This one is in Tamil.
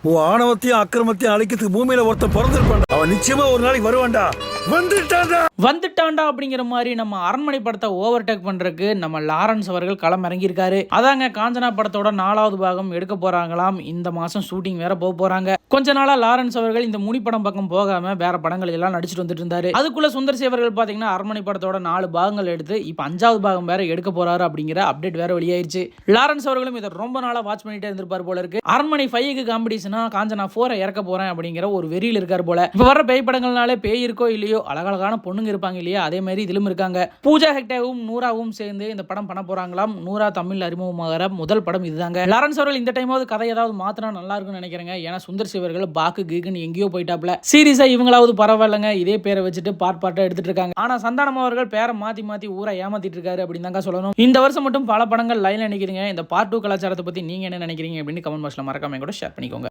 உன் ஆணவத்தையும் அக்கிரமத்தையும் அழிக்கிறதுக்கு பூமியில ஒருத்தன் பிறந்திருப்பான்டா. அவன் நிச்சயமா ஒரு நாளைக்கு வருவான்டா. வந்துட்டான்டா அப்படிங்கிற மாதிரி நம்ம அரண்மனை படத்தை ஓவர்டேக் பண்றதுக்கு நம்ம லாரன்ஸ் அவர்கள் களம் இறங்கியிருக்காரு. அதாங்க காஞ்சனா படத்தோட 4வது பாகம் எடுக்க போறாங்களாம். இந்த மாசம் ஷூட்டிங் வேற போறாங்க. கொஞ்ச நாளா லாரன்ஸ் அவர்கள் இந்த முனி படம் பக்கம் போகாம வேற படங்கள் எல்லாம் நடிச்சிட்டு வந்துட்டு இருந்தாரு. அதுக்குள்ள சுந்தர் சி அவர்கள் பாத்தீங்கன்னா அரண்மனை படத்தோட 4 பாகங்கள் எடுத்து இப்ப 5வது பாகம் வேற எடுக்க போறாரு அப்படிங்கிற அப்டேட் வேற வெளியாயிருச்சு. லாரன்ஸ் அவர்களும் இதை ரொம்ப நாளா வாட்ச் பண்ணிட்டே இருந்திருப்பார் போல இருக்கு. அரண்மனை 5க்கு காம்படிஷனா காஞ்சனா 4 இறக்க போறேன் அப்படிங்கிற ஒரு வெறியில் இருக்காரு போல. இப்ப வர பேய் படங்கள்னாலே பேய் இருக்கோ இல்லையோ அழகழகான பொண்ணுங்க இருப்பாங்க இல்லையா, அதே மாதிரி இதிலும் இருக்காங்க. பூஜா ஹெக்டேவும் நூராவும் சேர்ந்து இந்த படம் பண்ண போறாங்களாம். நூரா தமிழ் அறிமுகமாகிற முதல் படம் இதுதாங்க. லாரன்ஸ் அவர்கள் இந்த டைமாவது கதை ஏதாவது மாத்தினா நல்லா இருக்கும்னு நினைக்கிறேங்க. ஏன்னா சுந்தர் சி அவர்கள் பாக்கு கீக்குன்னு எங்கேயோ போயிட்டாப்ல. சீரியஸா இவங்களாவது பரவாயில்லைங்க, இதே பேரை வச்சுட்டு பார்ட் எடுத்துட்டு இருக்காங்க. ஆனா சந்தானம் அவர்கள் பேரை மாத்தி ஊரை ஏமாத்திட்டு இருக்காரு அப்படின்னு தாங்க சொல்லணும். இந்த வருஷம் மட்டும் பல படங்கள் லைன்ல நினைக்கிறீங்க. இந்த பார்ட் 2 கலாச்சாரத்தை பத்தி நீங்க என்ன நினைக்கிறீங்க அப்படின்னு கமெண்ட் பாக்ஸ்ல மறக்காம கூட ஷேர் பண்ணிக்கோங்க.